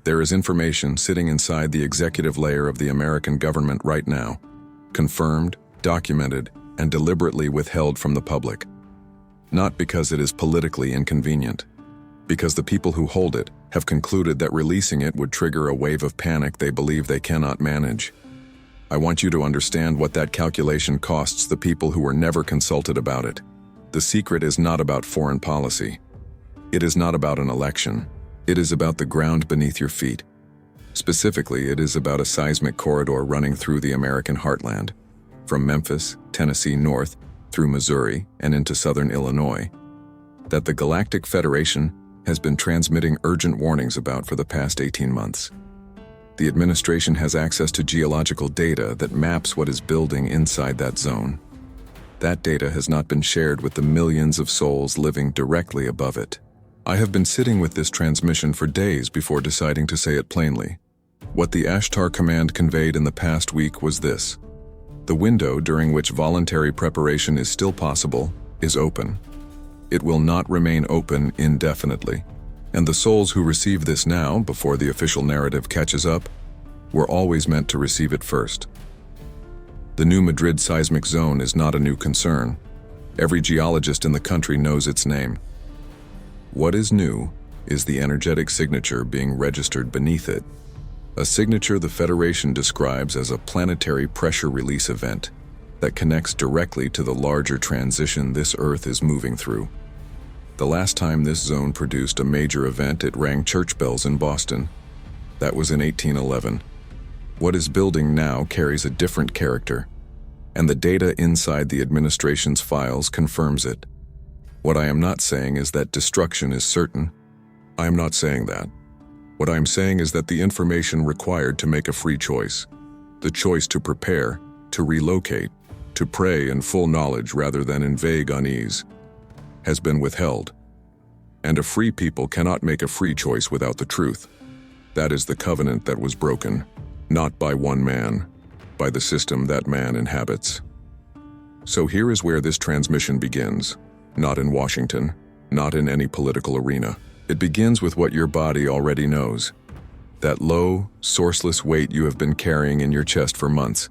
There is information sitting inside the executive layer of the American government right now, confirmed, documented, and deliberately withheld from the public. Not because it is politically inconvenient, because the people who hold it have concluded that releasing it would trigger a wave of panic they believe they cannot manage. I want you to understand what that calculation costs the people who were never consulted about it. The secret is not about foreign policy. It is not about an election. It is about the ground beneath your feet. Specifically, it is about a seismic corridor running through the American heartland, from Memphis, Tennessee north, through Missouri, and into southern Illinois, that the Galactic Federation has been transmitting urgent warnings about for the past 18 months. The administration has access to geological data that maps what is building inside that zone. That data has not been shared with the millions of souls living directly above it. I have been sitting with this transmission for days before deciding to say it plainly. What the Ashtar Command conveyed in the past week was this: the window during which voluntary preparation is still possible is open. It will not remain open indefinitely. And the souls who receive this now, before the official narrative catches up, were always meant to receive it first. The New Madrid seismic zone is not a new concern. Every geologist in the country knows its name. What is new is the energetic signature being registered beneath it, a signature the Federation describes as a planetary pressure release event that connects directly to the larger transition this Earth is moving through. The last time this zone produced a major event, it rang church bells in Boston. That was in 1811. What is building now carries a different character, and the data inside the administration's files confirms it. What I am not saying is that destruction is certain. I am not saying that. What I am saying is that the information required to make a free choice, the choice to prepare, to relocate, to pray in full knowledge rather than in vague unease, has been withheld. And a free people cannot make a free choice without the truth. That is the covenant that was broken, not by one man, by the system that man inhabits. So here is where this transmission begins, not in Washington, not in any political arena. It begins with what your body already knows, that low, sourceless weight you have been carrying in your chest for months,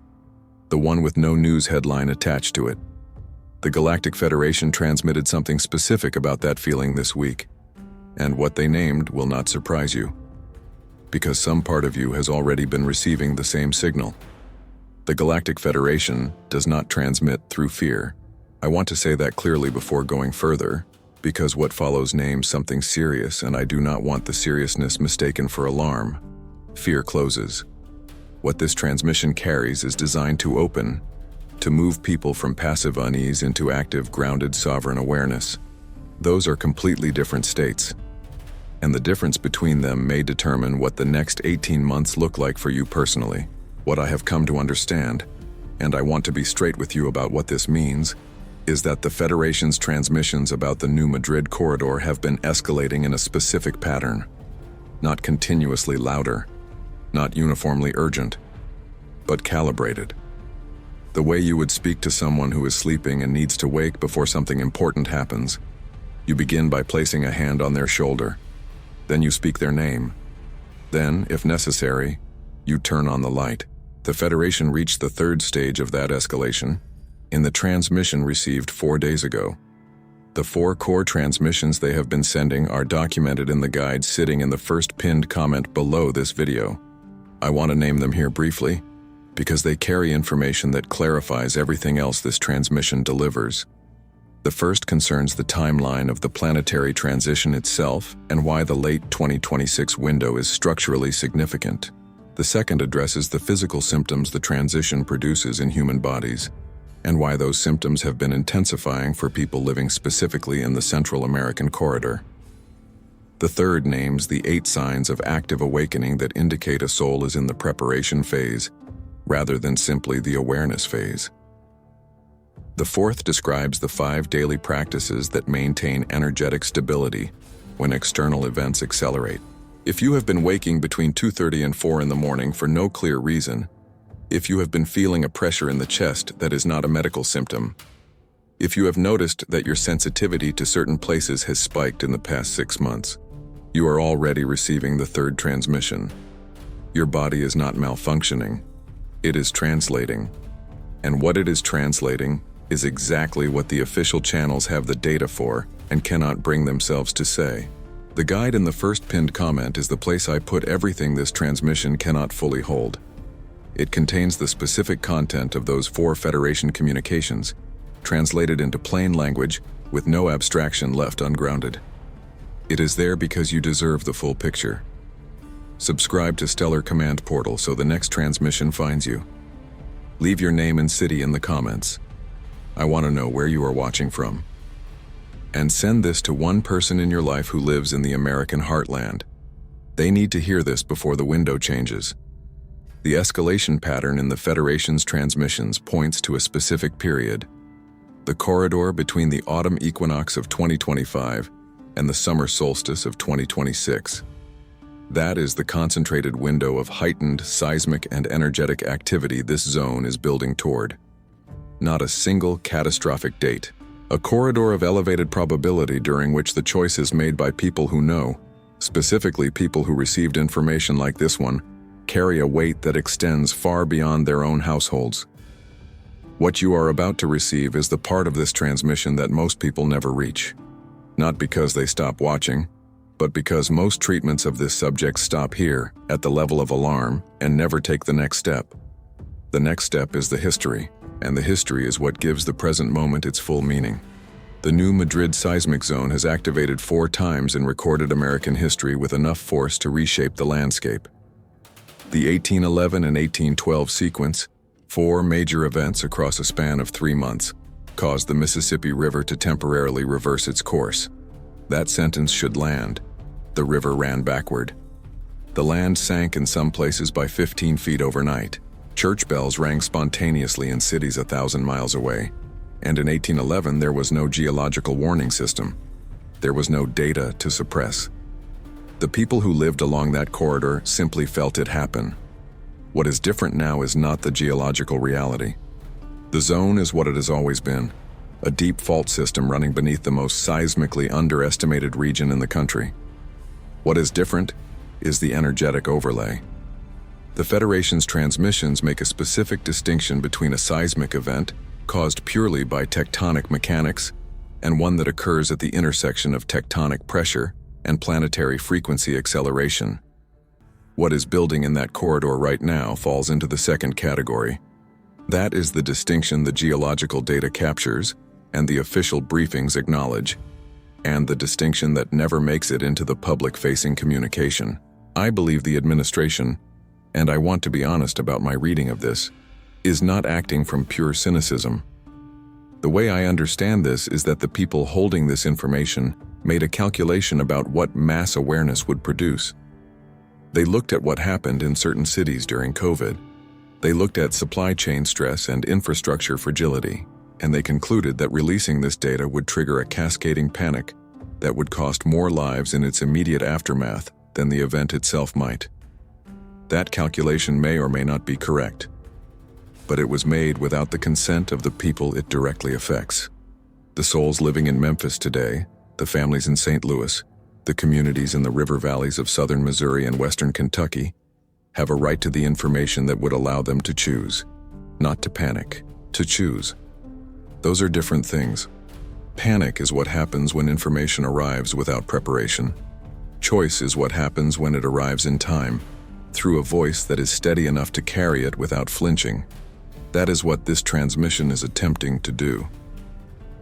the one with no news headline attached to it. The Galactic Federation transmitted something specific about that feeling this week, and what they named will not surprise you, because some part of you has already been receiving the same signal. The Galactic Federation does not transmit through fear. I want to say that clearly before going further, because what follows names something serious, and I do not want the seriousness mistaken for alarm. Fear closes. What this transmission carries is designed to open, to move people from passive unease into active, grounded, sovereign awareness. Those are completely different states, and the difference between them may determine what the next 18 months look like for you personally. What I have come to understand, and I want to be straight with you about what this means, is that the Federation's transmissions about the New Madrid corridor have been escalating in a specific pattern, not continuously louder, not uniformly urgent, but calibrated. The way you would speak to someone who is sleeping and needs to wake before something important happens. You begin by placing a hand on their shoulder. Then you speak their name. Then, if necessary, you turn on the light. The Federation reached the third stage of that escalation in the transmission received 4 days ago. The 4 core transmissions they have been sending are documented in the guide sitting in the first pinned comment below this video. I want to name them here briefly, because they carry information that clarifies everything else this transmission delivers. The first concerns the timeline of the planetary transition itself and why the late 2026 window is structurally significant. The second addresses the physical symptoms the transition produces in human bodies, and why those symptoms have been intensifying for people living specifically in the Central American corridor. The third names the 8 signs of active awakening that indicate a soul is in the preparation phase, rather than simply the awareness phase. The fourth describes the 5 daily practices that maintain energetic stability when external events accelerate. If you have been waking between 2:30 and 4 in the morning for no clear reason, if you have been feeling a pressure in the chest that is not a medical symptom, if you have noticed that your sensitivity to certain places has spiked in the past 6 months, You are already receiving the third transmission. Your body is not malfunctioning. It is translating. And what it is translating is exactly what the official channels have the data for and cannot bring themselves to say. The guide in the first pinned comment is the place I put everything this transmission cannot fully hold. It contains the specific content of those 4 Federation communications, translated into plain language with no abstraction left ungrounded. It is there because you deserve the full picture. Subscribe to Stellar Command Portal so the next transmission finds you. Leave your name and city in the comments. I want to know where you are watching from. And send this to one person in your life who lives in the American heartland. They need to hear this before the window changes. The escalation pattern in the Federation's transmissions points to a specific period. The corridor between the autumn equinox of 2025 and the summer solstice of 2026. That is the concentrated window of heightened seismic and energetic activity this zone is building toward. Not a single catastrophic date. A corridor of elevated probability during which the choice is made by people who know, specifically people who received information like this one, carry a weight that extends far beyond their own households. What you are about to receive is the part of this transmission that most people never reach. Not because they stop watching, but because most treatments of this subject stop here, at the level of alarm, and never take the next step. The next step is the history, and the history is what gives the present moment its full meaning. The new Madrid seismic zone has activated 4 times in recorded American history with enough force to reshape the landscape. The 1811 and 1812 sequence, 4 major events across a span of 3 months, caused the Mississippi River to temporarily reverse its course. That sentence should land. The river ran backward. The land sank in some places by 15 feet overnight. Church bells rang spontaneously in cities 1,000 miles away. And in 1811, there was no geological warning system. There was no data to suppress. The people who lived along that corridor simply felt it happen. What is different now is not the geological reality. The zone is what it has always been, a deep fault system running beneath the most seismically underestimated region in the country. What is different is the energetic overlay. The Federation's transmissions make a specific distinction between a seismic event caused purely by tectonic mechanics and one that occurs at the intersection of tectonic pressure and planetary frequency acceleration. What is building in that corridor right now falls into the second category. That is the distinction the geological data captures and the official briefings acknowledge, and the distinction that never makes it into the public-facing communication. I believe the administration, and I want to be honest about my reading of this, is not acting from pure cynicism. The way I understand this is that the people holding this information made a calculation about what mass awareness would produce. They looked at what happened in certain cities during COVID. They looked at supply chain stress and infrastructure fragility, and they concluded that releasing this data would trigger a cascading panic that would cost more lives in its immediate aftermath than the event itself might. That calculation may or may not be correct, but it was made without the consent of the people it directly affects. The souls living in Memphis today, the families in St. Louis, the communities in the river valleys of southern Missouri and western Kentucky, have a right to the information that would allow them to choose. Not to panic, to choose. Those are different things. Panic is what happens when information arrives without preparation. Choice is what happens when it arrives in time, through a voice that is steady enough to carry it without flinching. That is what this transmission is attempting to do.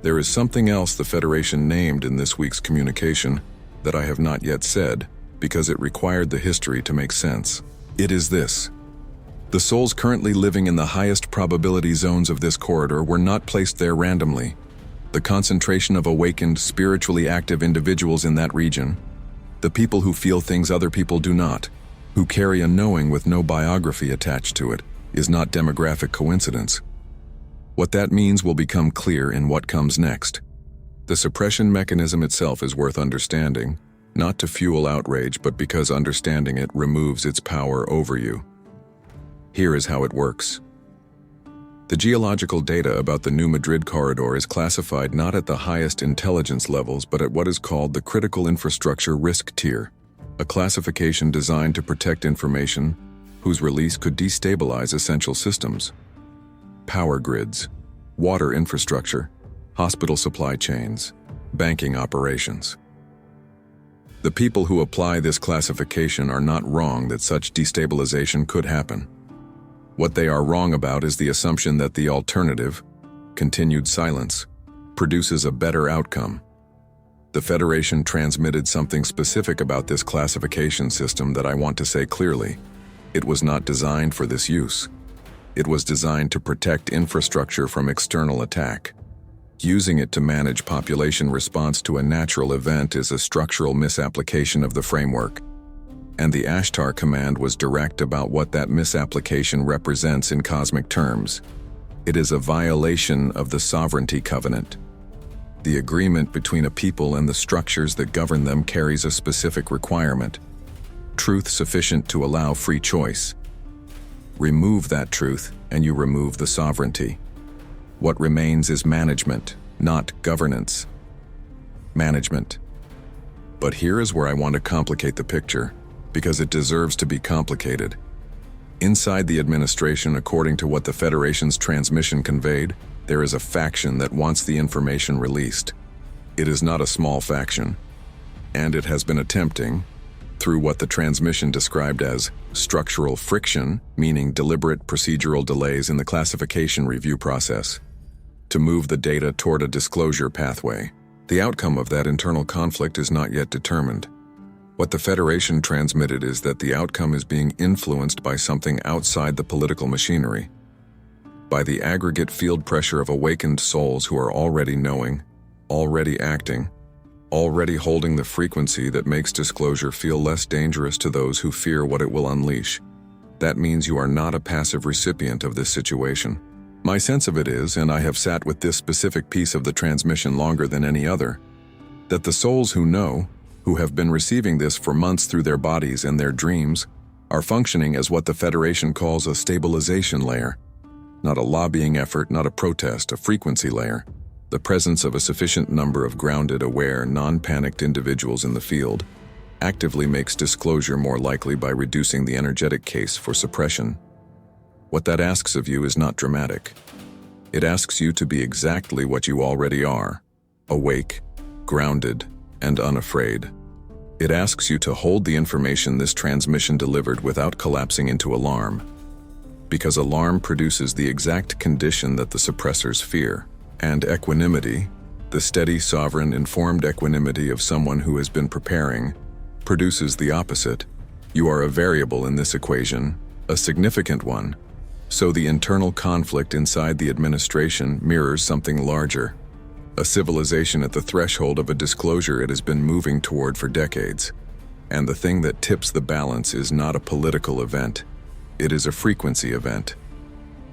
There is something else the Federation named in this week's communication that I have not yet said, because it required the history to make sense. It is this. The souls currently living in the highest probability zones of this corridor were not placed there randomly. The concentration of awakened, spiritually active individuals in that region, the people who feel things other people do not, who carry a knowing with no biography attached to it, is not demographic coincidence. What that means will become clear in what comes next. The suppression mechanism itself is worth understanding, not to fuel outrage, but because understanding it removes its power over you. Here is how it works. The geological data about the New Madrid corridor is classified not at the highest intelligence levels, but at what is called the critical infrastructure risk tier. a classification designed to protect information whose release could destabilize essential systems. Power grids, water infrastructure, hospital supply chains, banking operations. The people who apply this classification are not wrong that such destabilization could happen. What they are wrong about is the assumption that the alternative, continued silence, produces a better outcome. The Federation transmitted something specific about this classification system that I want to say clearly. It was not designed for this use. It was designed to protect infrastructure from external attack. Using it to manage population response to a natural event is a structural misapplication of the framework. And the Ashtar command was direct about what that misapplication represents in cosmic terms. It is a violation of the sovereignty covenant. The agreement between a people and the structures that govern them carries a specific requirement: truth sufficient to allow free choice. Remove that truth, and you remove the sovereignty. What remains is management, not governance. Management. But here is where I want to complicate the picture, because it deserves to be complicated. Inside the administration, according to what the Federation's transmission conveyed, there is a faction that wants the information released. It is not a small faction, and it has been attempting, through what the transmission described as structural friction, meaning deliberate procedural delays in the classification review process, to move the data toward a disclosure pathway. The outcome of that internal conflict is not yet determined. What the Federation transmitted is that the outcome is being influenced by something outside the political machinery, by the aggregate field pressure of awakened souls who are already knowing, already acting, already holding the frequency that makes disclosure feel less dangerous to those who fear what it will unleash. That means you are not a passive recipient of this situation. My sense of it is, and I have sat with this specific piece of the transmission longer than any other, that the souls who know, who have been receiving this for months through their bodies and their dreams, are functioning as what the Federation calls a stabilization layer. Not a lobbying effort, not a protest, a frequency layer. The presence of a sufficient number of grounded, aware, non-panicked individuals in the field actively makes disclosure more likely by reducing the energetic case for suppression. What that asks of you is not dramatic. It asks you to be exactly what you already are: awake, grounded, and unafraid. It asks you to hold the information this transmission delivered without collapsing into alarm, because alarm produces the exact condition that the suppressors fear. And equanimity, the steady, sovereign, informed equanimity of someone who has been preparing, produces the opposite. You are a variable in this equation, a significant one. So the internal conflict inside the administration mirrors something larger. A civilization at the threshold of a disclosure it has been moving toward for decades. And the thing that tips the balance is not a political event. It is a frequency event.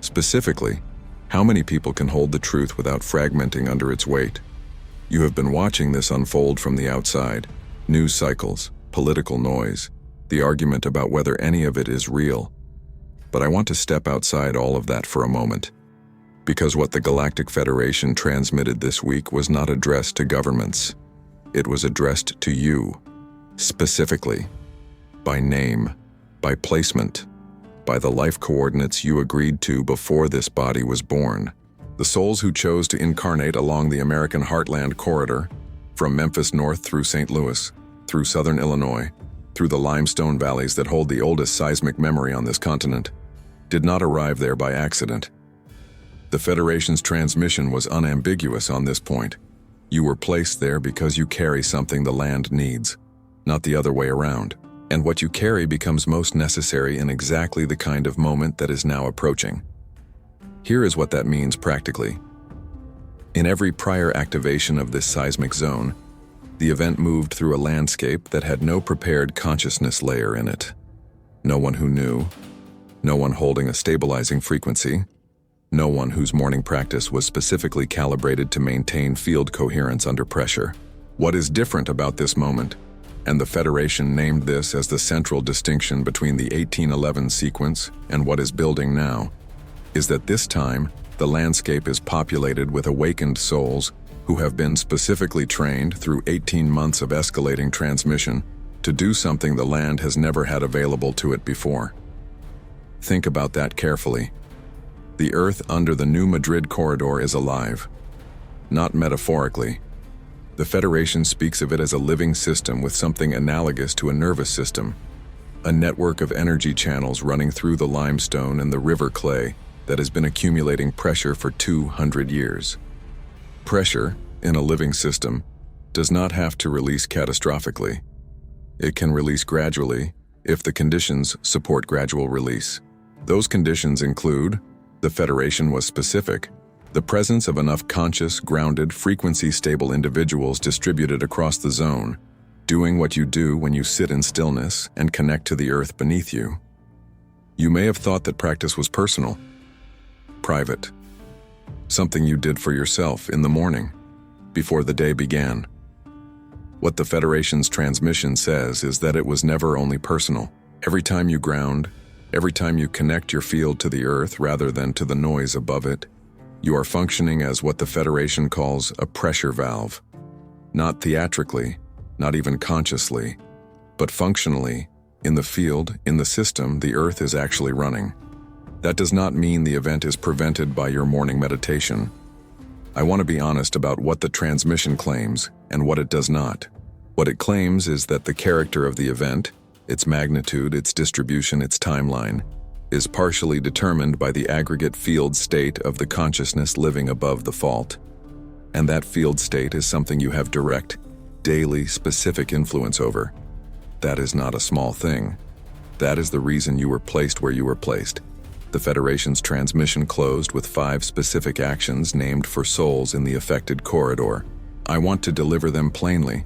Specifically, how many people can hold the truth without fragmenting under its weight? You have been watching this unfold from the outside. News cycles, political noise, the argument about whether any of it is real. But I want to step outside all of that for a moment, because what the Galactic Federation transmitted this week was not addressed to governments. It was addressed to you, specifically, by name, by placement, by the life coordinates you agreed to before this body was born. The souls who chose to incarnate along the American Heartland corridor, from Memphis north through St. Louis, through southern Illinois, through the limestone valleys that hold the oldest seismic memory on this continent, did not arrive there by accident. The Federation's transmission was unambiguous on this point. You were placed there because you carry something the land needs, not the other way around. And what you carry becomes most necessary in exactly the kind of moment that is now approaching. Here is what that means practically. In every prior activation of this seismic zone, the event moved through a landscape that had no prepared consciousness layer in it. No one who knew, no one holding a stabilizing frequency, no one whose morning practice was specifically calibrated to maintain field coherence under pressure. What is different about this moment, and the Federation named this as the central distinction between the 1811 sequence and what is building now, is that this time the landscape is populated with awakened souls who have been specifically trained through 18 months of escalating transmission to do something the land has never had available to it before. Think about that carefully. The Earth under the New Madrid corridor is alive. Not metaphorically. The Federation speaks of it as a living system with something analogous to a nervous system, a network of energy channels running through the limestone and the river clay that has been accumulating pressure for 200 years. Pressure, in a living system, does not have to release catastrophically. It can release gradually if the conditions support gradual release. Those conditions include, the Federation was specific, the presence of enough conscious, grounded, frequency-stable individuals distributed across the zone, doing what you do when you sit in stillness and connect to the earth beneath you. You may have thought that practice was personal, private, something you did for yourself in the morning, before the day began. What the Federation's transmission says is that it was never only personal. Every time you ground, every time you connect your field to the earth rather than to the noise above it, you are functioning as what the Federation calls a pressure valve. Not theatrically, not even consciously, but functionally, in the field, in the system, the earth is actually running. That does not mean the event is prevented by your morning meditation. I want to be honest about what the transmission claims and what it does not. What it claims is that the character of the event, its magnitude, its distribution, its timeline, is partially determined by the aggregate field state of the consciousness living above the fault. And that field state is something you have direct, daily, specific influence over. That is not a small thing. That is the reason you were placed where you were placed. The Federation's transmission closed with 5 specific actions named for souls in the affected corridor. I want to deliver them plainly,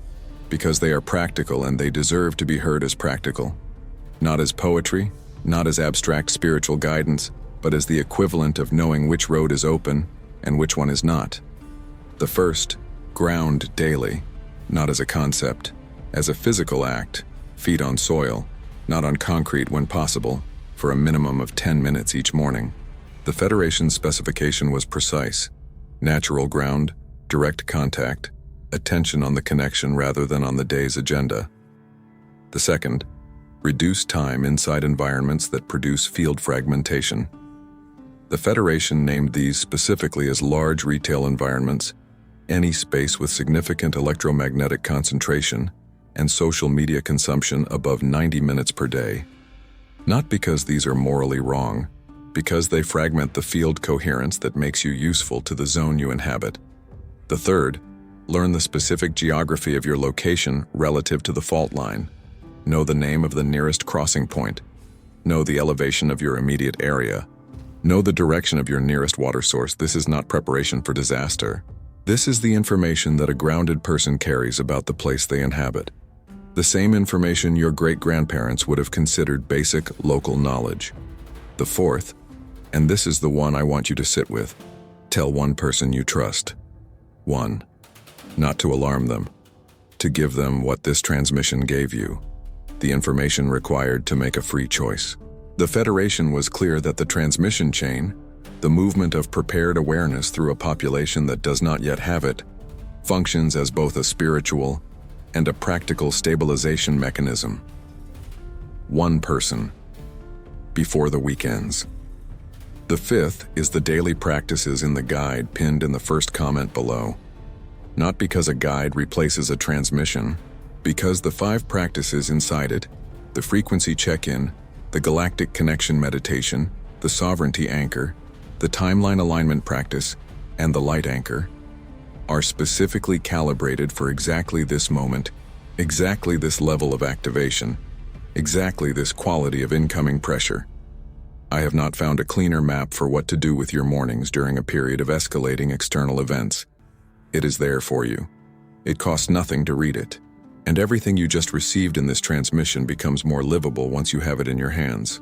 because they are practical and they deserve to be heard as practical. Not as poetry, not as abstract spiritual guidance, but as the equivalent of knowing which road is open and which one is not. The first, ground daily, not as a concept, as a physical act, feet on soil, not on concrete when possible, for a minimum of 10 minutes each morning. The Federation's specification was precise. Natural ground, direct contact, attention on the connection rather than on the day's agenda. The second, reduce time inside environments that produce field fragmentation. The Federation named these specifically as large retail environments, any space with significant electromagnetic concentration, and social media consumption above 90 minutes per day. Not because these are morally wrong, because they fragment the field coherence that makes you useful to the zone you inhabit. The third, learn the specific geography of your location relative to the fault line. Know the name of the nearest crossing point. Know the elevation of your immediate area. Know the direction of your nearest water source. This is not preparation for disaster. This is the information that a grounded person carries about the place they inhabit. The same information your great-grandparents would have considered basic local knowledge. The fourth, and this is the one I want you to sit with, tell one person you trust. 1. Not to alarm them. To give them what this transmission gave you. The information required to make a free choice. The Federation was clear that the transmission chain, the movement of prepared awareness through a population that does not yet have it, functions as both a spiritual and a practical stabilization mechanism. 1 person. Before the weekends. The 5th is the daily practices in the guide pinned in the first comment below. Not because a guide replaces a transmission, because the 5 practices inside it, the frequency check-in, the galactic connection meditation, the sovereignty anchor, the timeline alignment practice, and the light anchor, are specifically calibrated for exactly this moment, exactly this level of activation, exactly this quality of incoming pressure. I have not found a cleaner map for what to do with your mornings during a period of escalating external events. It is there for you. It costs nothing to read it, and everything you just received in this transmission becomes more livable once you have it in your hands.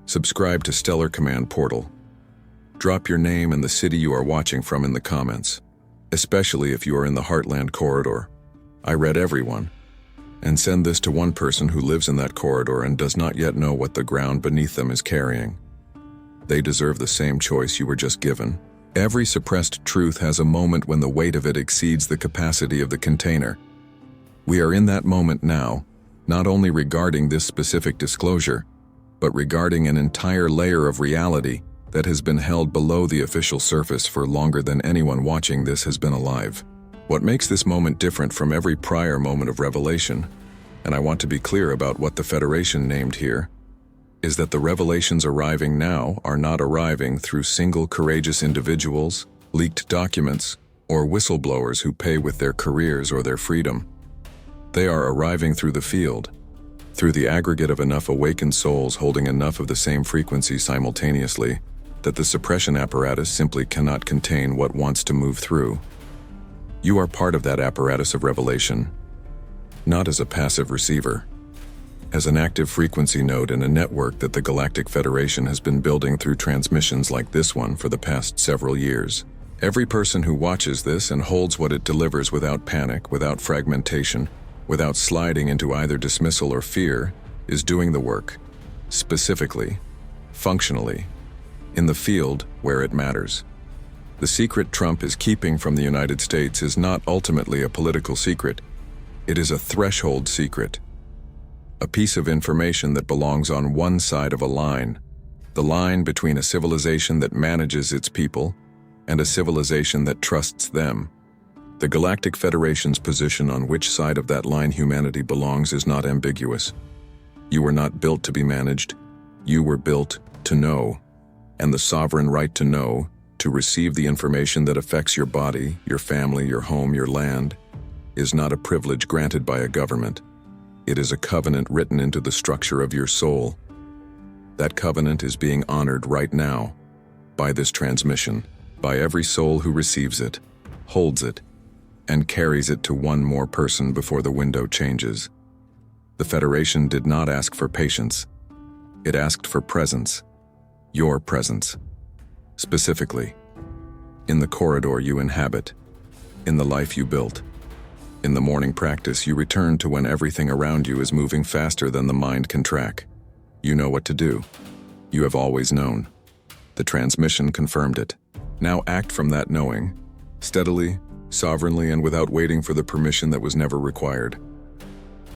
Subscribe to Stellar Command Portal. Drop your name and the city you are watching from in the comments, especially if you are in the Heartland corridor. I read everyone. And send this to one person who lives in that corridor and does not yet know what the ground beneath them is carrying. They deserve the same choice you were just given. Every suppressed truth has a moment when the weight of it exceeds the capacity of the container. We are in that moment now, not only regarding this specific disclosure, but regarding an entire layer of reality that has been held below the official surface for longer than anyone watching this has been alive. What makes this moment different from every prior moment of revelation, and I want to be clear about what the Federation named here, is that the revelations arriving now are not arriving through single courageous individuals, leaked documents, or whistleblowers who pay with their careers or their freedom. They are arriving through the field, through the aggregate of enough awakened souls holding enough of the same frequency simultaneously that the suppression apparatus simply cannot contain what wants to move through. You are part of that apparatus of revelation, not as a passive receiver, as an active frequency node in a network that the Galactic Federation has been building through transmissions like this one for the past several years. Every person who watches this and holds what it delivers without panic, without fragmentation, without sliding into either dismissal or fear, is doing the work, specifically, functionally, in the field where it matters. The secret Trump is keeping from the United States is not ultimately a political secret. It is a threshold secret. A piece of information that belongs on one side of a line, the line between a civilization that manages its people and a civilization that trusts them. The Galactic Federation's position on which side of that line humanity belongs is not ambiguous. You were not built to be managed. You were built to know. And the sovereign right to know, to receive the information that affects your body, your family, your home, your land, is not a privilege granted by a government. It is a covenant written into the structure of your soul. That covenant is being honored right now, by this transmission, by every soul who receives it, holds it, and carries it to one more person before the window changes. The Federation did not ask for patience. It asked for presence. Your presence. Specifically, in the corridor you inhabit, in the life you built. In the morning practice, you return to when everything around you is moving faster than the mind can track. You know what to do. You have always known. The transmission confirmed it. Now act from that knowing, steadily, sovereignly, and without waiting for the permission that was never required.